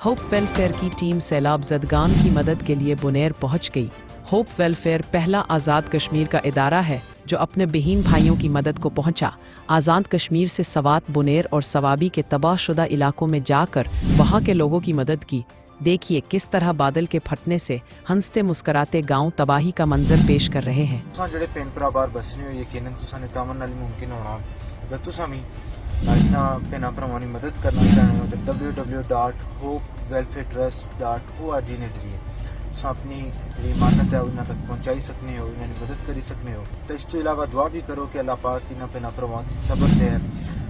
Hope welfare کی team سیلاب زدگان کی مدد کے لیے بنیر پہنچ گئی۔ ہوپ ویلفیئر پہلا آزاد کشمیر کا ادارہ ہے جو اپنے بہین بھائیوں کی مدد کو پہنچا۔ آزاد کشمیر سے سوات، بنیر اور سوابی کے تباہ شدہ علاقوں میں جا کر وہاں کے لوگوں کی مدد کی۔ دیکھیے کس طرح بادل کے پھٹنے سے ہنستے مسکراتے گاؤں تباہی کا منظر پیش کر رہے ہیں۔ جڑے پین پرا بار بسنے ہو یقیناً تساں نے تامن نال ممکن ہونا۔ اگر تساں بھی انہاں پینا پراواں دی مدد کرنا چاہتے ہو تو www.hopewelfaretrust.org نے ذریعے تساں اپنی جڑی امانت ہے انہاں تک پہنچائی سکنے ہو، انہاں دی مدد کری سکنے ہو۔ تو اس تو علاوہ دعا بھی کرو کہ اللہ پاک انہاں پینا پراواں کی صبر دے،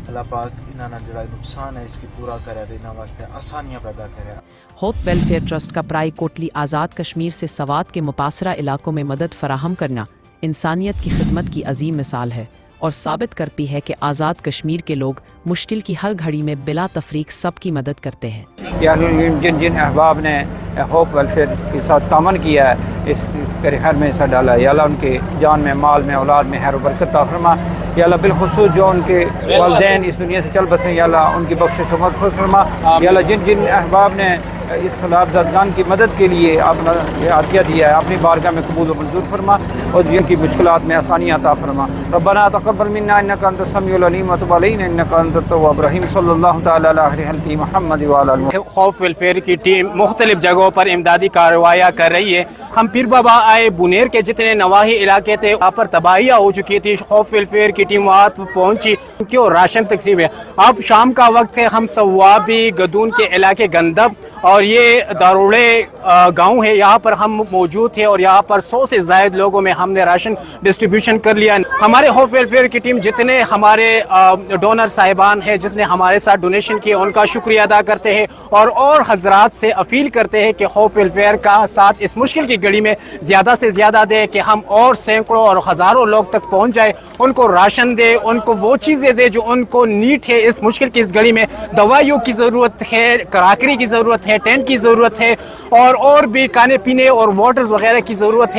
اللہ پاک انہاں نا جڑا نقصان ہے اس کی پورا کرے دے، انہاں واسطے آسانیاں پیدا کرے۔ ہوپ ویلفیئر ٹرسٹ کا پرائی کوٹلی آزاد کشمیر سے سوات کے متاثرہ علاقوں میں مدد فراہم کرنا انسانیت کی خدمت کی عظیم مثال ہے اور ثابت کرتی ہے کہ آزاد کشمیر کے لوگ مشکل کی ہر گھڑی میں بلا تفریق سب کی مدد کرتے ہیں۔ جن احباب نے ہوپ ویلفیئر کے ساتھ تعاون کیا ہے، اس گھر میں حصہ ڈالا ہے، یا اللہ ان کے جان میں، مال میں، اولاد میں خیر و برکت عطا فرما۔ یا اللہ بالخصوص جو ان کے والدین اس دنیا سے چل بسے، یا اللہ ان کی بخشش و مغفرت فرما۔ یا اللہ جن احباب نے اس سیلاب زدگان کی مدد کے لیے اپنا عطیہ دیا ہے، اپنی بارگاہ میں قبول و منظور فرما اور جن کی مشکلات میں آسانیاں عطا فرما۔ ربنا تقبل منا انک انت السمیع العلیم وتب علینا انک انت التواب الرحیم۔ صلی اللہ تعالی علی خلق محمد وعلی آلہ۔ ہوپ ویلفیئر کی ٹیم مختلف جگہوں پر امدادی کارروائیاں کر رہی ہے۔ ہم پیر بابا آئے، بنیر کے جتنے نواحی علاقے تھے وہاں پر تباہیاں ہو چکی تھی، ہوپ ویلفیئر کی ٹیم وہاں پر پہنچی کیوں راشن تقسیم ہے۔ اب شام کا وقت ہے، ہم سوابی گدون کے علاقے گندب اور یہ داروڑے گاؤں ہے، یہاں پر ہم موجود تھے اور یہاں پر 100 سے زائد لوگوں میں ہم نے راشن ڈسٹریبیوشن کر لیا۔ ہمارے ہوپ ویلفیئر کی ٹیم جتنے ہمارے ڈونر صاحبان ہیں جس نے ہمارے ساتھ ڈونیشن کیے ان کا شکریہ ادا کرتے ہیں اور حضرات سے اپیل کرتے ہیں کہ ہوپ ویلفیئر کا ساتھ اس مشکل کی گھڑی میں زیادہ سے زیادہ دے کہ ہم اور سینکڑوں اور ہزاروں لوگ تک پہنچ جائے، ان کو راشن دے، ان کو وہ چیزیں دے جو ان کو نیڈ ہے اس مشکل کی اس گھڑی میں۔ دوائیوں کی ضرورت ہے، کراکری کی ضرورت ہے، ٹینٹ کی ضرورت ہے اور بھی کھانے پینے اور واٹرز وغیرہ کی ضرورت ہے۔